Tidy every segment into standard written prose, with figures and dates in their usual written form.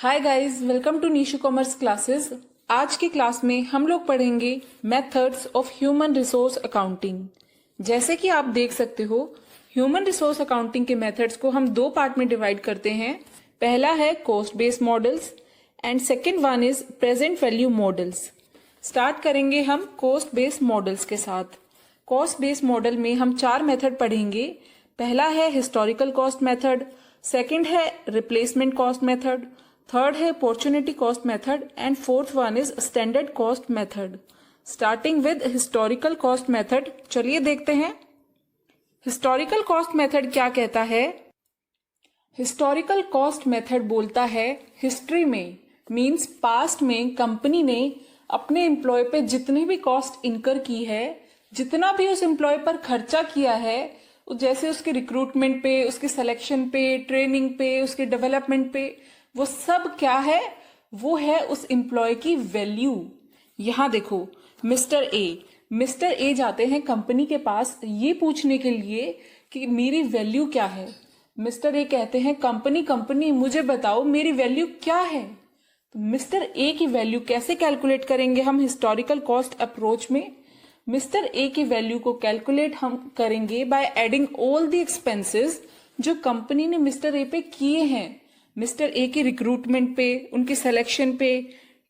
Hi guys, welcome to Nishu commerce classes. आज की class में हम लोग पढ़ेंगे methods of human resource accounting. जैसे कि आप देख सकते हो, ह्यूमन रिसोर्स अकाउंटिंग के मेथड्स को हम दो पार्ट में डिवाइड करते हैं। पहला है cost based models and second one is present value models. Start करेंगे हम कॉस्ट बेस्ड मॉडल्स के साथ। कॉस्ट बेस्ड मॉडल में हम चार मेथड पढ़ेंगे। पहला है हिस्टोरिकल कॉस्ट मेथड, सेकेंड है रिप्लेसमेंट कॉस्ट मेथड, थर्ड है opportunity cost method and fourth one is standard cost method. Starting with historical cost method, चलिए देखते हैं हिस्टोरिकल कॉस्ट मेथड क्या कहता है। हिस्टोरिकल कॉस्ट मेथड बोलता है हिस्ट्री में मींस पास्ट में कंपनी ने अपने एम्प्लॉय पे जितनी भी कॉस्ट इनकर की है, जितना भी उस एम्प्लॉय पर खर्चा किया है, जैसे उसके रिक्रूटमेंट पे, उसके सिलेक्शन पे, ट्रेनिंग पे, उसके डेवलपमेंट पे, वो सब क्या है? वो है उस एम्प्लॉय की वैल्यू। यहां देखो, मिस्टर ए जाते हैं कंपनी के पास ये पूछने के लिए कि मेरी वैल्यू क्या है। मिस्टर ए कहते हैं कंपनी मुझे बताओ मेरी वैल्यू क्या है। तो मिस्टर ए की वैल्यू कैसे कैलकुलेट करेंगे हम हिस्टोरिकल कॉस्ट अप्रोच में? मिस्टर ए की वैल्यू को कैलकुलेट हम करेंगे by adding all the expenses जो कंपनी ने मिस्टर ए पे किए हैं। मिस्टर ए की रिक्रूटमेंट पे, उनकी सिलेक्शन पे,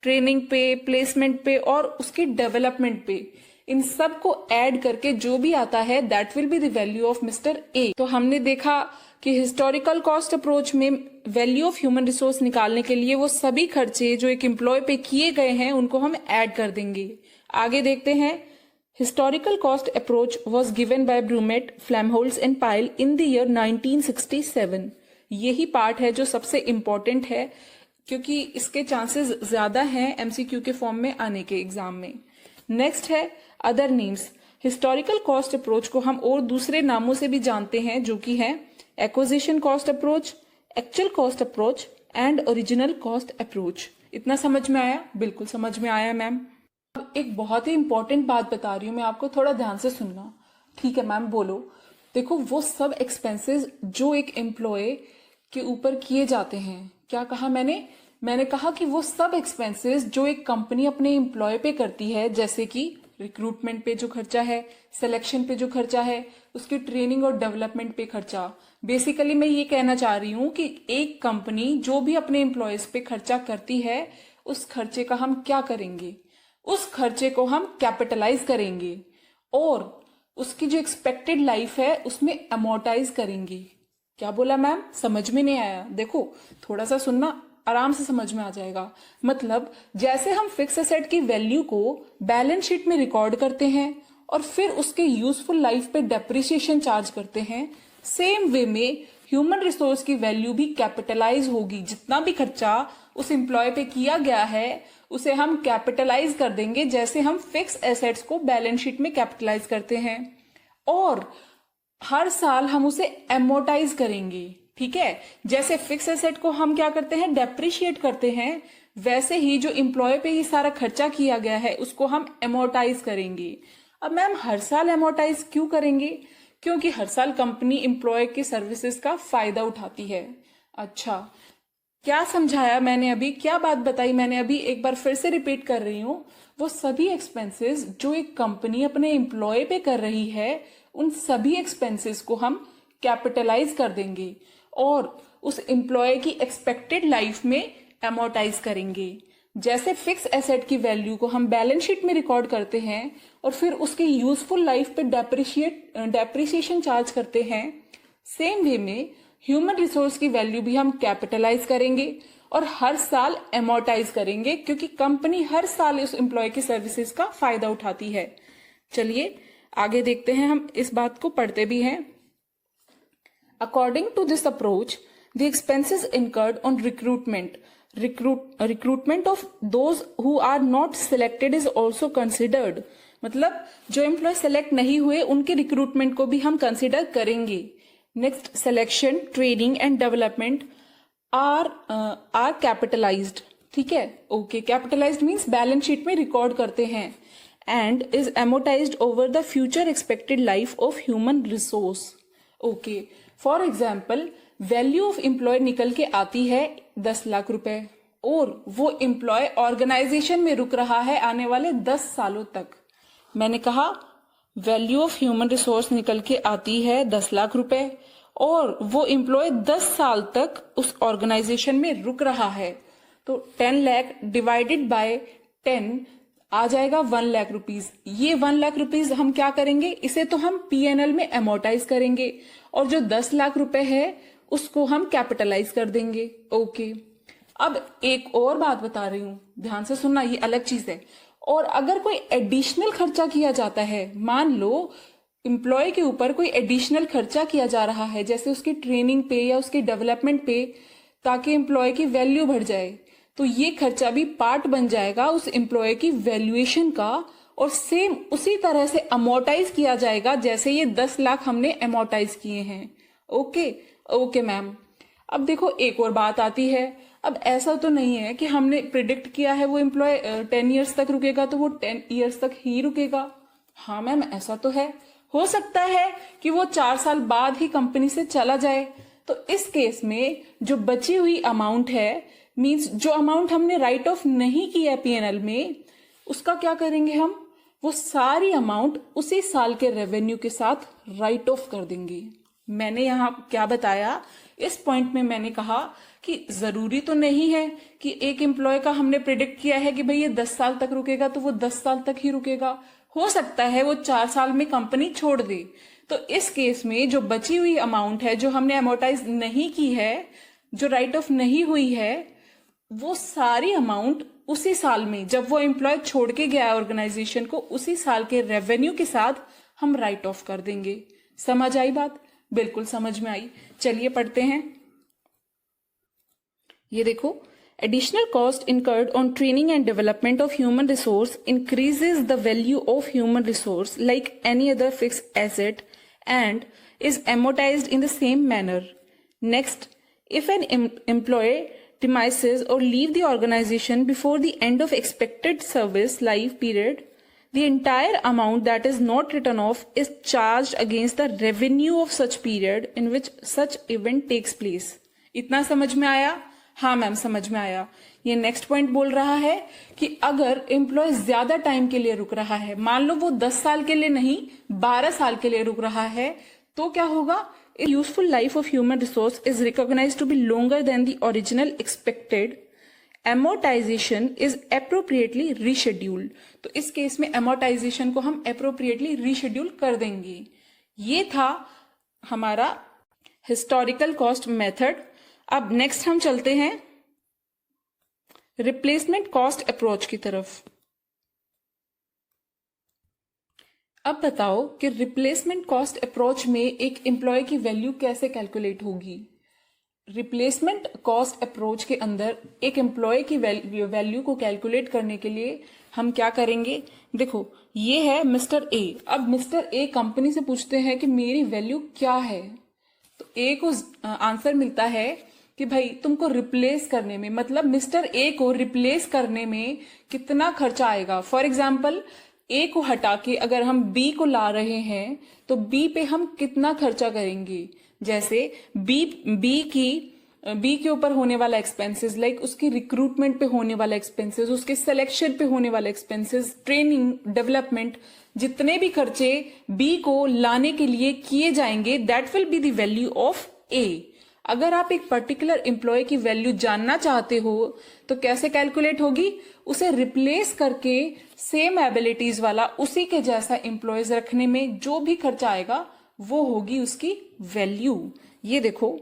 ट्रेनिंग पे, प्लेसमेंट पे और उसके डेवलपमेंट पे, इन सब को ऐड करके जो भी आता है that will be the value of mister ए। तो हमने देखा कि हिस्टोरिकल कॉस्ट अप्रोच में वैल्यू ऑफ ह्यूमन रिसोर्स निकालने के लिए वो सभी खर्चे जो एक एम्प्लॉय पे किए गए हैं उनको हम ऐड कर देंगे। आगे देखते हैं। Historical cost approach was given by Brummet, Flamholtz and Pyle in the year 1967। यही पार्ट है जो सबसे इंपॉर्टेंट है क्योंकि इसके चांसेस ज्यादा हैं एमसीक्यू के फॉर्म में आने के एग्जाम में। नेक्स्ट है other names. Historical cost approach को हम और दूसरे नामों से भी जानते हैं जो कि है acquisition cost approach, actual cost approach and original cost approach. इतना समझ में आया? बिल्कुल समझ में आया मैम। अब एक बहुत ही इंपॉर्टेंट बात बता रही हूँ मैं आपको, थोड़ा ध्यान से सुनना। ठीक है मैम, बोलो। देखो, वो सब एक्सपेंसेस जो एक एम्प्लॉय के ऊपर किए जाते हैं, क्या कहा मैंने कहा कि वो सब एक्सपेंसेस जो एक कंपनी अपने एम्प्लॉय पे करती है, जैसे कि रिक्रूटमेंट पे जो खर्चा है, सिलेक्शन पे जो खर्चा है, उसकी ट्रेनिंग और डेवलपमेंट पे खर्चा। बेसिकली मैं ये कहना चाह रही हूँ कि एक कंपनी जो भी अपने एम्प्लॉयज पे खर्चा करती है, उस खर्चे का हम क्या करेंगे? उस खर्चे को हम कैपिटलाइज करेंगे और उसकी जो एक्सपेक्टेड लाइफ है उसमें अमोर्टाइज करेंगे। क्या बोला मैम? समझ में नहीं आया? देखो, थोड़ा सा सुनना, आराम से समझ में आ जाएगा। मतलब जैसे हम फिक्स एसेट की वैल्यू को बैलेंस शीट में रिकॉर्ड करते हैं और फिर उसके यूजफुल लाइफ पे डेप्रिसिएशन चार्ज करते हैं, सेम वे में ह्यूमन रिसोर्स की वैल्यू भी कैपिटलाइज होगी। जितना भी खर्चा उस एम्प्लॉय पे किया गया है उसे हम कैपिटलाइज कर देंगे, जैसे हम फिक्स एसेट्स को बैलेंस शीट में कैपिटलाइज करते हैं, और हर साल हम उसे एमोर्टाइज करेंगे। ठीक है, जैसे फिक्स एसेट को हम क्या करते हैं? डेप्रिशिएट करते हैं, वैसे ही जो एम्प्लॉय पे ये सारा खर्चा किया गया है उसको हम एमोर्टाइज करेंगे। अब मैम हर साल एमोर्टाइज क्यों करेंगे? क्योंकि हर साल कंपनी एम्प्लॉय के सर्विसेज का फायदा उठाती है। अच्छा, क्या समझाया मैंने अभी? क्या बात बताई मैंने अभी? एक बार फिर से रिपीट कर रही हूँ। वो सभी एक्सपेंसेस जो एक कंपनी अपने एम्प्लॉय पे कर रही है, उन सभी एक्सपेंसेस को हम कैपिटलाइज कर देंगे और उस एम्प्लॉय की एक्सपेक्टेड लाइफ में एमोर्टाइज करेंगे। जैसे फिक्स एसेट की वैल्यू को हम बैलेंस शीट में रिकॉर्ड करते हैं और फिर उसके यूजफुल लाइफ पे डेप्रिसिएशन चार्ज करते हैं, सेम वे में ह्यूमन रिसोर्स की वैल्यू भी हम कैपिटलाइज करेंगे और हर साल एमोर्टाइज करेंगे, क्योंकि कंपनी हर साल उस एम्प्लॉय की सर्विसेज का फायदा उठाती है। चलिए आगे देखते हैं, हम इस बात को पढ़ते भी हैं। According to this approach, the expenses incurred on recruitment of those who are not selected is also considered. मतलब जो एम्प्लॉय सेलेक्ट नहीं हुए उनके रिक्रूटमेंट को भी हम कंसिडर करेंगे। Next, selection, training and development are capitalized. ठीक है, okay. Capitalized means balance sheet में रिकॉर्ड करते हैं and is amortized over the future expected life of human resource. Okay, for example, value of employee निकल के आती है 10 लाख रुपए। और वो एम्प्लॉय ऑर्गेनाइजेशन में रुक रहा है आने वाले 10 सालों तक। मैंने कहा वैल्यू ऑफ ह्यूमन रिसोर्स निकल के आती है 10 लाख रुपए और वो एम्प्लॉय 10 साल तक उस ऑर्गेनाइजेशन में रुक रहा है, तो 10 लाख डिवाइडेड बाय 10 आ जाएगा 1 लाख रुपीज। ये 1 लाख रुपीज हम क्या करेंगे, इसे तो हम पीएनएल में एमोर्टाइज करेंगे और जो 10 लाख रुपए है उसको हम कैपिटलाइज कर देंगे। ओके, अब एक और बात बता रही हूं, ध्यान से सुनना, ये अलग चीज है। और अगर कोई एडिशनल खर्चा किया जाता है, मान लो एम्प्लॉय के ऊपर कोई एडिशनल खर्चा किया जा रहा है, जैसे उसकी ट्रेनिंग पे या उसकी डेवलपमेंट पे, ताकि एम्प्लॉय की वैल्यू बढ़ जाए, तो ये खर्चा भी पार्ट बन जाएगा उस एम्प्लॉय की वैल्यूएशन का और सेम उसी तरह से अमोर्टाइज किया जाएगा जैसे ये 10 लाख हमने अमोर्टाइज किए हैं। Okay okay ma'am. अब देखो एक और बात आती है, अब ऐसा तो नहीं है कि हमने प्रिडिक्ट किया है वो एम्प्लॉय 10 ईयर्स तक रुकेगा तो वो 10 ईयर्स तक ही रुकेगा। हाँ मैम ऐसा तो है, हो सकता है कि वो 4 साल बाद ही कंपनी से चला जाए। तो इस केस में जो बची हुई अमाउंट है, मींस जो अमाउंट हमने राइट ऑफ नहीं किया है पीएनएल में, उसका क्या करेंगे हम, वो सारी अमाउंट उसी साल के रेवेन्यू के साथ राइट ऑफ कर देंगे। मैंने यहाँ क्या बताया, इस पॉइंट में मैंने कहा कि जरूरी तो नहीं है कि एक एम्प्लॉय का हमने प्रिडिक्ट किया है कि भाई ये 10 साल तक रुकेगा तो वो 10 साल तक ही रुकेगा, हो सकता है वो 4 साल में कंपनी छोड़ दे। तो इस केस में जो बची हुई अमाउंट है, जो हमने अमोर्टाइज नहीं की है, जो राइट ऑफ नहीं हुई है, वो सारी अमाउंट उसी साल में जब वो एम्प्लॉय छोड़ के गया ऑर्गेनाइजेशन को, उसी साल के रेवेन्यू के साथ हम राइट ऑफ कर देंगे। समझ आई बात? बिल्कुल समझ में आई। चलिए पढ़ते हैं। ये देखो, additional cost incurred on training and development of human resource increases the value of human resource like any other fixed asset and is amortized in the same manner. Next, if an employee demises or leave the organization before the end of expected service life period, the entire amount that is not written off is charged against the revenue of such period in which such event takes place. इतना समझ में आया? हाँ ma'am समझ में आया। ये next point बोल रहा है कि अगर एम्प्लॉय ज्यादा टाइम के लिए रुक रहा है, मान लो वो 10 साल के लिए नहीं 12 साल के लिए रुक रहा है, तो क्या होगा, useful life of human resource is recognized to be longer than the original expected, amortization is appropriately rescheduled. तो इस केस में एमोर्टाइजेशन को हम एप्रोप्रिएटली रीशेड्यूल कर देंगे। ये था हमारा हिस्टोरिकल कॉस्ट मेथड। अब नेक्स्ट हम चलते हैं रिप्लेसमेंट कॉस्ट अप्रोच की तरफ। अब बताओ कि रिप्लेसमेंट कॉस्ट अप्रोच में एक एम्प्लॉय की वैल्यू कैसे कैलकुलेट होगी। रिप्लेसमेंट कॉस्ट अप्रोच के अंदर एक एम्प्लॉय की वैल्यू को कैलकुलेट करने के लिए हम क्या करेंगे, देखो ये है मिस्टर ए। अब मिस्टर ए कंपनी से पूछते हैं कि मेरी वैल्यू क्या है, तो ए को आंसर मिलता है कि भाई तुमको रिप्लेस करने में, मतलब मिस्टर ए को रिप्लेस करने में कितना खर्चा आएगा। फॉर एग्जाम्पल ए को हटा के अगर हम बी को ला रहे हैं तो बी पे हम कितना खर्चा करेंगे, जैसे बी के ऊपर होने वाला एक्सपेंसेस, लाइक उसकी रिक्रूटमेंट पे होने वाला एक्सपेंसेस, उसके सिलेक्शन पे होने वाला एक्सपेंसेस, ट्रेनिंग, डेवलपमेंट, जितने भी खर्चे बी को लाने के लिए किए जाएंगे, that will be the value of a. अगर आप एक पर्टिकुलर एम्प्लॉय की वैल्यू जानना चाहते हो तो कैसे कैलकुलेट होगी, उसे रिप्लेस करके सेम एबिलिटीज वाला उसी के जैसा एम्प्लॉयज रखने में जो भी खर्चा आएगा वो होगी उसकी वैल्यू। ये देखो,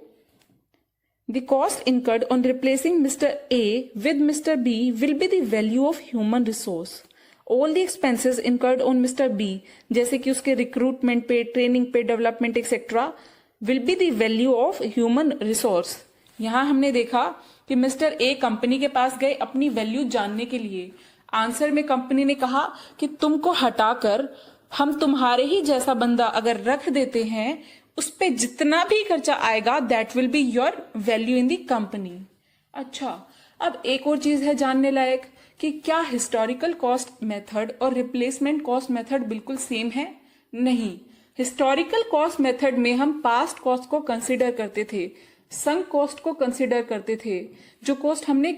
the cost incurred on replacing Mr. A with Mr. B will be the value of human resource. All the expenses incurred on Mr. B, जैसे कि उसके रिक्रूटमेंट पे, ट्रेनिंग पे, development etcetera, will be the value of human resource. यहां हमने देखा कि mister A company के पास गए अपनी वैल्यू जानने के लिए। आंसर में कंपनी ने कहा कि तुमको हटाकर हम तुम्हारे ही जैसा बंदा अगर रख देते हैं, उस पे जितना भी खर्चा आएगा that will be your value in the company. अच्छा, अब एक और चीज है जानने लायक कि क्या हिस्टोरिकल कॉस्ट मेथड और रिप्लेसमेंट कॉस्ट मेथड बिल्कुल सेम है? नहीं। हिस्टोरिकल कॉस्ट मेथड में हम पास्ट कॉस्ट को कंसिडर करते थे, संक कॉस्ट को कंसिडर करते थे, जो कॉस्ट हमने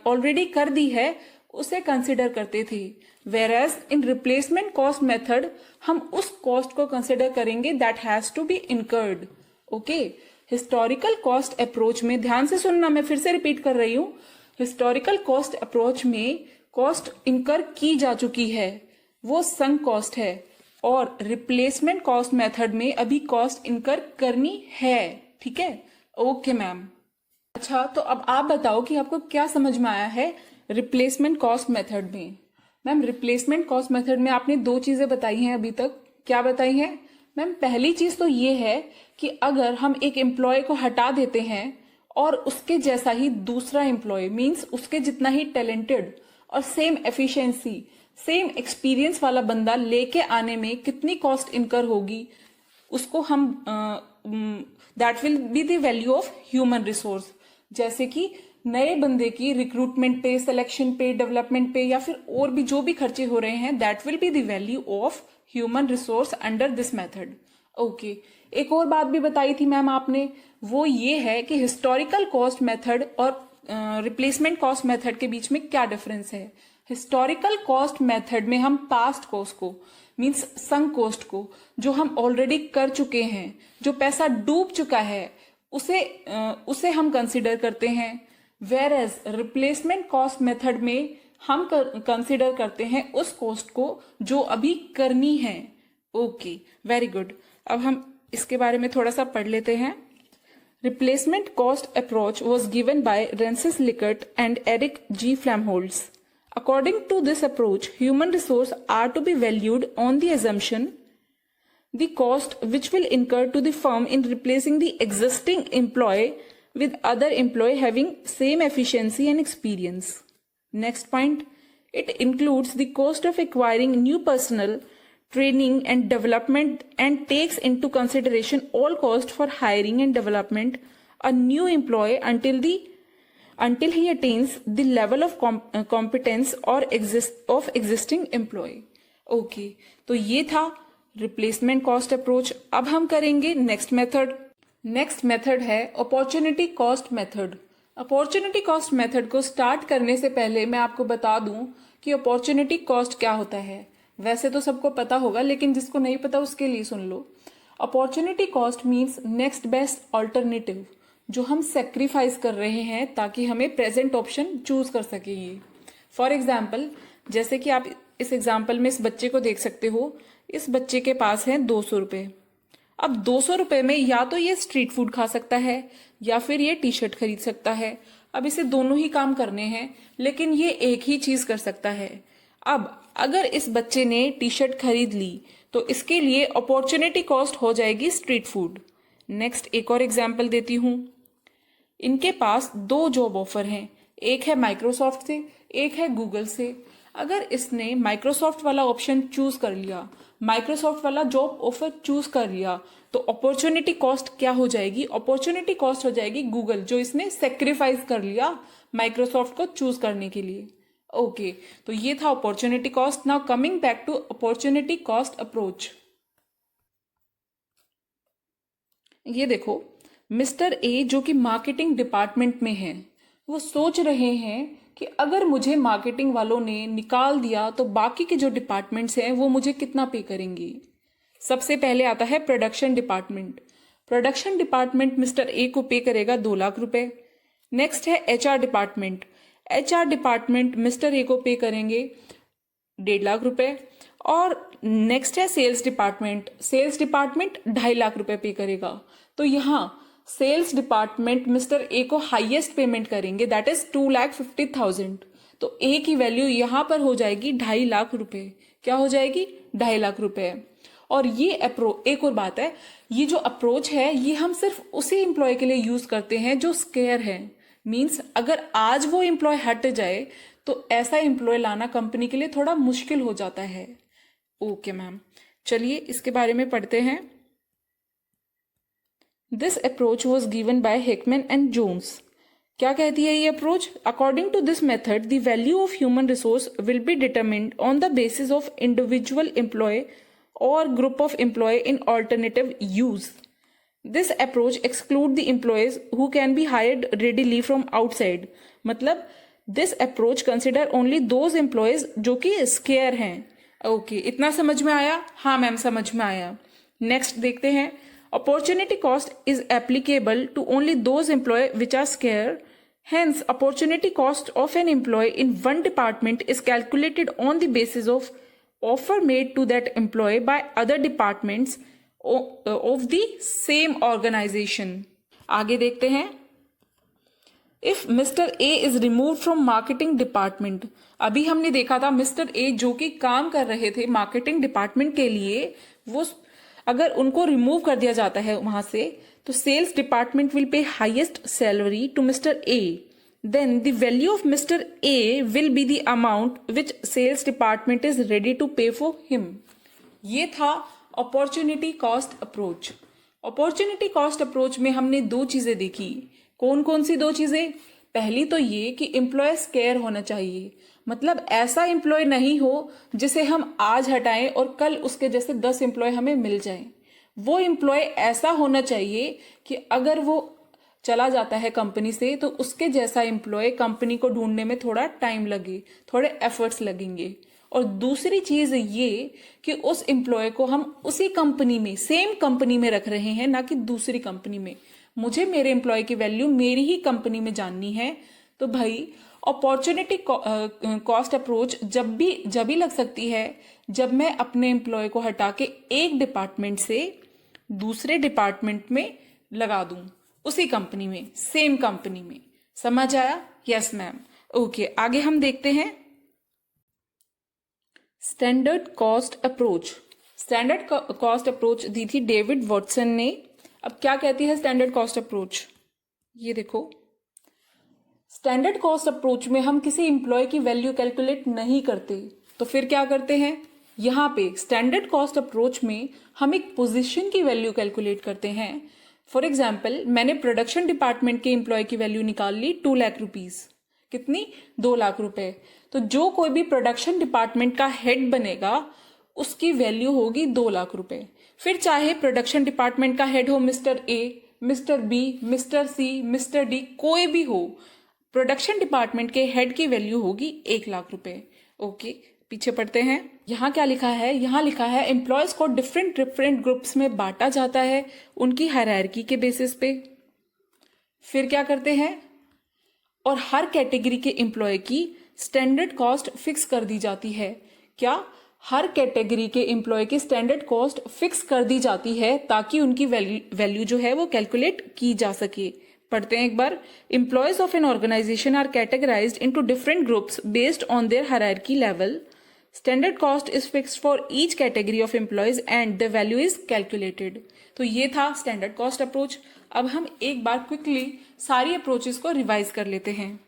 ऑलरेडी कर दी है उसे कंसिडर करते थे। Whereas in replacement cost method हम उस कॉस्ट को कंसिडर करेंगे that has to be incurred. Okay, historical cost approach में, ध्यान से सुनना, मैं फिर से रिपीट कर रही हूं, हिस्टोरिकल कॉस्ट अप्रोच में कॉस्ट इनकर की जा चुकी है वो संक कॉस्ट है, और रिप्लेसमेंट कॉस्ट मेथड में अभी कॉस्ट इनकर करनी है। ठीक है, ओके मैम। अच्छा, तो अब आप बताओ कि आपको क्या समझ में आया है रिप्लेसमेंट कॉस्ट मेथड में। मैम, रिप्लेसमेंट कॉस्ट मेथड में आपने दो चीजें बताई हैं अभी तक। क्या बताई हैं मैम? पहली चीज तो ये है कि अगर हम एक एम्प्लॉय को हटा देते हैं और उसके जैसा ही दूसरा एम्प्लॉय, मीन्स उसके जितना ही टैलेंटेड और सेम एफिशिएंसी, सेम एक्सपीरियंस वाला बंदा लेके आने में कितनी कॉस्ट इनकर होगी, उसको हम that will be the value of human resource. जैसे कि नए बंदे की रिक्रूटमेंट पे, सिलेक्शन पे, डेवलपमेंट पे, या फिर और भी जो भी खर्चे हो रहे हैं, that will be the value of human resource under this method. Okay, एक और बात भी बताई थी मैम आपने, वो ये है कि हिस्टोरिकल कॉस्ट मेथड और रिप्लेसमेंट कॉस्ट मेथड के बीच में क्या डिफरेंस है। हिस्टोरिकल कॉस्ट मेथड में हम पास्ट कॉस्ट को, मीन्स संक कॉस्ट को, जो हम ऑलरेडी कर चुके हैं, जो पैसा डूब चुका है, उसे हम कंसिडर करते हैं। Whereas replacement cost method में हम कंसिडर करते हैं उस कॉस्ट को जो अभी करनी है। Okay, very good. अब हम इसके बारे में थोड़ा सा पढ़ लेते हैं। Replacement cost approach was given by Rensis Likert and Eric G. Flamholtz. According to this approach, human resources are to be valued on the assumption the cost which will incur to the firm in replacing the existing employee with other employee having same efficiency and experience. Next point, it includes the cost of acquiring new personnel, training and development, and takes into consideration all cost for hiring and development a new employee until he attains the level of competence or of existing employee. Okay, तो ये था replacement cost approach. अब हम करेंगे next method. Next method है opportunity cost method. Opportunity cost method को start करने से पहले मैं आपको बता दूं कि अपॉर्चुनिटी कॉस्ट क्या होता है। वैसे तो सबको पता होगा, लेकिन जिसको नहीं पता उसके लिए सुन लो। Opportunity cost means next best alternative, जो हम सेक्रीफाइस कर रहे हैं ताकि हमें प्रेजेंट ऑप्शन चूज कर सके। फॉर एग्जाम्पल, जैसे कि आप इस एग्जाम्पल में इस बच्चे को देख सकते हो। इस बच्चे के पास है 200 रुपए। अब 200 रुपए में या तो ये स्ट्रीट फूड खा सकता है या फिर ये टी शर्ट खरीद सकता है। अब इसे दोनों ही काम करने हैं, लेकिन ये एक ही चीज कर सकता है। अब अगर इस बच्चे ने टी शर्ट खरीद ली तो इसके लिए अपॉर्चुनिटी कॉस्ट हो जाएगी स्ट्रीट फूड। नेक्स्ट एक और एग्जाम्पल देती हूं। इनके पास 2 जॉब ऑफर हैं, एक है माइक्रोसॉफ्ट से, एक है गूगल से। अगर इसने माइक्रोसॉफ्ट वाला ऑप्शन चूज कर लिया, माइक्रोसॉफ्ट वाला जॉब ऑफर चूज कर लिया, तो अपॉर्चुनिटी कॉस्ट क्या हो जाएगी? अपॉर्चुनिटी कॉस्ट हो जाएगी गूगल, जो इसने सेक्रीफाइस कर लिया माइक्रोसॉफ्ट को चूज करने के लिए। ओके, तो ये था opportunity cost. Now coming back to opportunity cost approach. ये देखो, मिस्टर ए जो कि मार्केटिंग डिपार्टमेंट में है, वो सोच रहे हैं कि अगर मुझे मार्केटिंग वालों ने निकाल दिया तो बाकी के जो डिपार्टमेंट्स हैं वो मुझे कितना पे करेंगे। सबसे पहले आता है production department. Production department mister A को पे करेगा 2 लाख रुपए। नेक्स्ट है HR department. HR department mister A को पे करेंगे 1.5 लाख रुपए। और नेक्स्ट है sales department. Sales department 2.5 lakh रुपए पे करेगा। तो यहाँ सेल्स डिपार्टमेंट मिस्टर ए को हाईएस्ट पेमेंट करेंगे, दैट इज 2,50,000। तो ए की वैल्यू यहां पर हो जाएगी 2.5 लाख रुपए। क्या हो जाएगी? 2.5 लाख रुपए। और ये एक और बात है, ये जो अप्रोच है ये हम सिर्फ उसी एम्प्लॉय के लिए यूज करते हैं जो स्केयर है। मीन्स अगर आज वो एम्प्लॉय हट जाए तो ऐसा एम्प्लॉय लाना कंपनी के लिए थोड़ा मुश्किल हो जाता है। ओके मैम, चलिए इसके बारे में पढ़ते हैं। This approach was given by Hickman and Jones. क्या कहती है ये approach? According to this method the value of human resource will be determined on the basis of individual employ और group of employ in alternative use. This approach exclude the employees who can be hired readily from outside, मतलब this approach consider only those employees जो कि square हैं। Okay, इतना समझ में आया? हाँ मैम, समझ में आया। नेक्स्ट देखते हैं, opportunity cost is applicable to only those employee which are scarce, hence opportunity cost of an employee in one department is calculated on the basis of offer made to that employee by other departments of the same organization। आगे देखते हैं, if mister A is remove from marketing department, अभी हमने देखा था mister A जो कि काम कर रहे थे मार्केटिंग डिपार्टमेंट के लिए, वो अगर उनको रिमूव कर दिया जाता है वहां से, तो sales department will pay highest salary to mister A, then the value of mister A will be the amount which sales department is ready to pay for him. ये था opportunity cost approach. Opportunity cost approach में हमने दो चीजें देखी। कौन कौन सी दो चीजें? पहली तो ये कि एम्प्लॉय स्केयर होना चाहिए, मतलब ऐसा एम्प्लॉय नहीं हो जिसे हम आज हटाएं और कल उसके जैसे 10 एम्प्लॉय हमें मिल जाएं। वो एम्प्लॉय ऐसा होना चाहिए कि अगर वो चला जाता है कंपनी से तो उसके जैसा एम्प्लॉय कंपनी को ढूंढने में थोड़ा टाइम लगे, थोड़े एफर्ट्स लगेंगे। और दूसरी चीज ये कि उस एम्प्लॉय को हम उसी कंपनी में, सेम कंपनी में रख रहे हैं, ना कि दूसरी कंपनी में। मुझे मेरे एम्प्लॉय की वैल्यू मेरी ही कंपनी में जाननी है। तो भाई अपॉर्चुनिटी कॉस्ट अप्रोच जब भी लग सकती है जब मैं अपने एम्प्लॉय को हटा के एक डिपार्टमेंट से दूसरे डिपार्टमेंट में लगा दूं, उसी कंपनी में, सेम कंपनी में। समझ आया? Yes ma'am. ओके, आगे हम देखते हैं standard cost approach. Standard cost approach दी थी डेविड वॉटसन ने। अब क्या कहती है स्टैंडर्ड कॉस्ट अप्रोच? ये देखो, स्टैंडर्ड कॉस्ट अप्रोच में हम किसी एम्प्लॉय की वैल्यू कैलकुलेट नहीं करते, तो फिर क्या करते हैं? यहाँ पे स्टैंडर्ड कॉस्ट अप्रोच में हम एक पोजीशन की वैल्यू कैलकुलेट करते हैं। फॉर एग्जाम्पल, मैंने प्रोडक्शन डिपार्टमेंट के एम्प्लॉय की वैल्यू निकाल ली 2 लाख रुपीज। कितनी? 2 लाख रुपए। तो जो कोई भी प्रोडक्शन डिपार्टमेंट का हेड बनेगा उसकी वैल्यू होगी 2 लाख रुपए। फिर चाहे प्रोडक्शन डिपार्टमेंट का हेड हो mister A, mister B, mister C, mister D, कोई भी हो, प्रोडक्शन डिपार्टमेंट के हेड की वैल्यू होगी 1 लाख रुपए। ओके, पीछे पढ़ते हैं। यहाँ क्या लिखा है? यहाँ लिखा है एम्प्लॉयज को डिफरेंट ग्रुप्स में बांटा जाता है उनकी हायरार्की के बेसिस पे। फिर क्या करते हैं? और हर कैटेगरी के एम्प्लॉय की स्टैंडर्ड कॉस्ट फिक्स कर दी जाती है। क्या? हर कैटेगरी के एम्प्लॉय की स्टैंडर्ड कॉस्ट फिक्स कर दी जाती है ताकि उनकी वैल्यू जो है वो कैलकुलेट की जा सके। पढ़ते हैं एक बार। Employees of an organisation are categorised into different groups based on their hierarchy level. Standard cost is fixed for each category of employees and the value is calculated. तो ये था स्टैंडर्ड कॉस्ट अप्रोच। अब हम एक बार quickly सारी approaches को revise कर लेते हैं।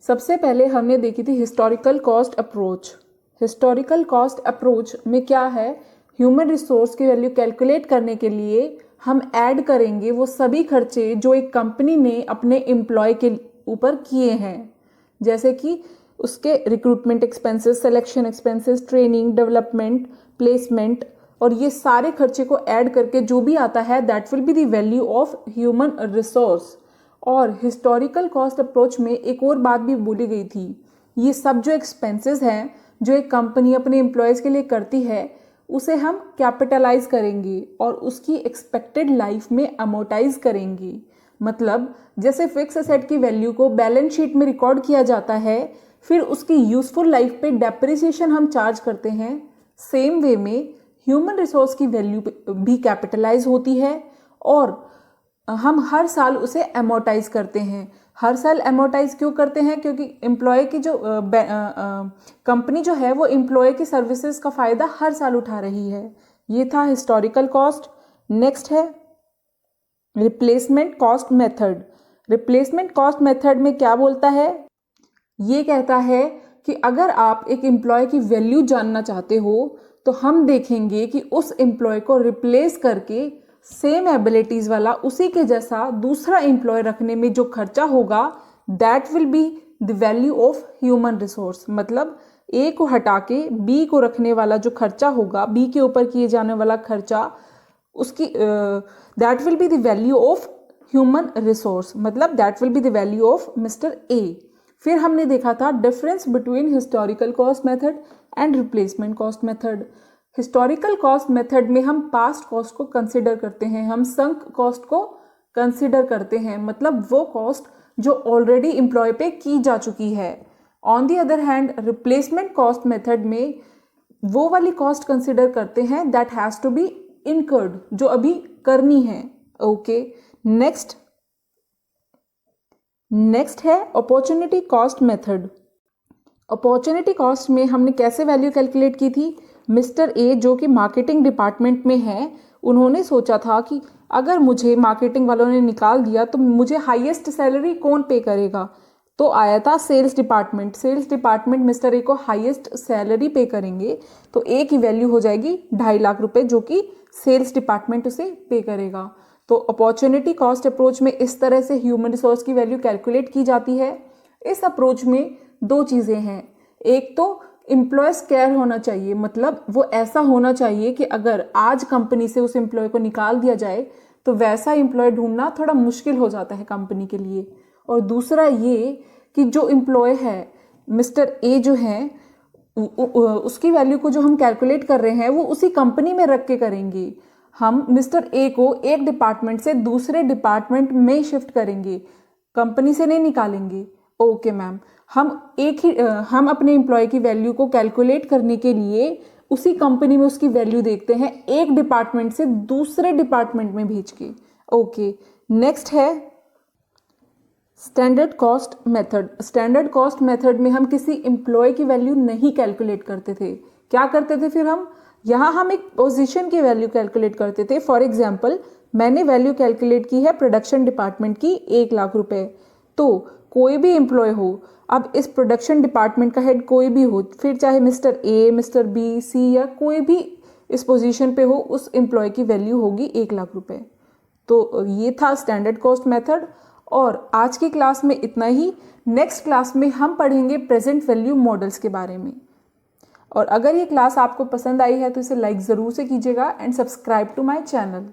सबसे पहले हमने देखी थी historical cost approach. Historical cost approach में क्या है? ह्यूमन रिसोर्स की वैल्यू कैलकुलेट करने के लिए हम ऐड करेंगे वो सभी खर्चे जो एक कंपनी ने अपने एम्प्लॉय के ऊपर किए हैं, जैसे कि उसके recruitment expenses, selection expenses, training, development, placement, और ये सारे खर्चे को ऐड करके जो भी आता है that will be the value of human resource. और हिस्टोरिकल कॉस्ट अप्रोच में एक और बात भी बोली गई थी, ये सब जो एक्सपेंसेस हैं जो एक कंपनी अपने एम्प्लॉयज़ के लिए करती है उसे हम कैपिटलाइज करेंगे और उसकी एक्सपेक्टेड लाइफ में अमोर्टाइज करेंगे। मतलब जैसे फिक्स एसेट की वैल्यू को बैलेंस शीट में रिकॉर्ड किया जाता है, फिर उसकी यूजफुल लाइफ पे डेप्रिसिएशन हम चार्ज करते हैं, सेम वे में ह्यूमन रिसोर्स की वैल्यू भी कैपिटलाइज होती है और हम हर साल उसे अमोर्टाइज करते हैं। हर साल अमोर्टाइज क्यों करते हैं? क्योंकि एम्प्लॉय की जो कंपनी जो है वो एम्प्लॉय की सर्विसेज का फ़ायदा हर साल उठा रही है। ये था हिस्टोरिकल कॉस्ट। नेक्स्ट है replacement cost method. Replacement cost method में क्या बोलता है? ये कहता है कि अगर आप एक एम्प्लॉय की वैल्यू जानना चाहते हो तो हम देखेंगे कि उस एम्प्लॉय को रिप्लेस करके सेम एबिलिटीज वाला उसी के जैसा दूसरा एम्प्लॉय रखने में जो खर्चा होगा that will be the value of human resource. मतलब ए को हटा के बी को रखने वाला जो खर्चा होगा, बी के ऊपर किए जाने वाला खर्चा, उसकी that will be the value of human resource, मतलब that will be the value of mister A. फिर हमने देखा था difference between historical cost method and replacement cost method. Historical cost method में हम पास्ट कॉस्ट को कंसिडर करते हैं, हम संक कॉस्ट को कंसिडर करते हैं, मतलब वो कॉस्ट जो ऑलरेडी एम्प्लॉय पे की जा चुकी है। On the other hand replacement cost method में वो वाली कॉस्ट कंसिडर करते हैं that has to be incurred, जो अभी करनी है। ओके, नेक्स्ट है opportunity cost method. Opportunity cost में हमने कैसे वैल्यू कैलकुलेट की थी? मिस्टर ए जो कि मार्केटिंग डिपार्टमेंट में है, उन्होंने सोचा था कि अगर मुझे मार्केटिंग वालों ने निकाल दिया तो मुझे हाईएस्ट सैलरी कौन पे करेगा? तो आया था sales department. Sales department mister A को हाईएस्ट सैलरी पे करेंगे, तो ए की वैल्यू हो जाएगी 2.5 लाख रुपए, जो कि सेल्स डिपार्टमेंट उसे पे करेगा। तो अपॉर्चुनिटी कॉस्ट अप्रोच में इस तरह से ह्यूमन रिसोर्स की वैल्यू कैलकुलेट की जाती है। इस अप्रोच में 2 चीज़ें हैं। एक तो एम्प्लॉयज केयर होना चाहिए, मतलब वो ऐसा होना चाहिए कि अगर आज कंपनी से उस एम्प्लॉय को निकाल दिया जाए तो वैसा एम्प्लॉय ढूंढना थोड़ा मुश्किल हो जाता है कंपनी के लिए। और दूसरा ये कि जो एम्प्लॉय है मिस्टर ए जो है उसकी वैल्यू को जो हम कैलकुलेट कर रहे हैं वो उसी कंपनी में रख के करेंगे। हम मिस्टर ए को एक डिपार्टमेंट से दूसरे डिपार्टमेंट में शिफ्ट करेंगे, कंपनी से नहीं निकालेंगे। ओके मैम, हम अपने एम्प्लॉय की वैल्यू को कैलकुलेट करने के लिए उसी कंपनी में उसकी वैल्यू देखते हैं, एक डिपार्टमेंट से दूसरे डिपार्टमेंट में भेज के। ओके, नेक्स्ट है standard cost method. Standard cost method में हम किसी एम्प्लॉय की वैल्यू नहीं कैलकुलेट करते थे। क्या करते थे फिर हम एक पोजीशन की वैल्यू कैलकुलेट करते थे। फॉर एग्जांपल, मैंने वैल्यू कैलकुलेट की है प्रोडक्शन डिपार्टमेंट की 1 लाख रुपए। तो कोई भी एम्प्लॉय हो, अब इस प्रोडक्शन डिपार्टमेंट का हेड कोई भी हो, फिर चाहे मिस्टर ए, मिस्टर बी, सी या कोई भी इस पोजीशन पे हो, उस एम्प्लॉय की वैल्यू होगी 1 लाख रुपए। तो ये था स्टैंडर्ड कॉस्ट मेथड। और आज की क्लास में इतना ही। नेक्स्ट क्लास में हम पढ़ेंगे प्रेजेंट वैल्यू मॉडल्स के बारे में। और अगर ये क्लास आपको पसंद आई है तो इसे लाइक ज़रूर से कीजिएगा and subscribe to my channel.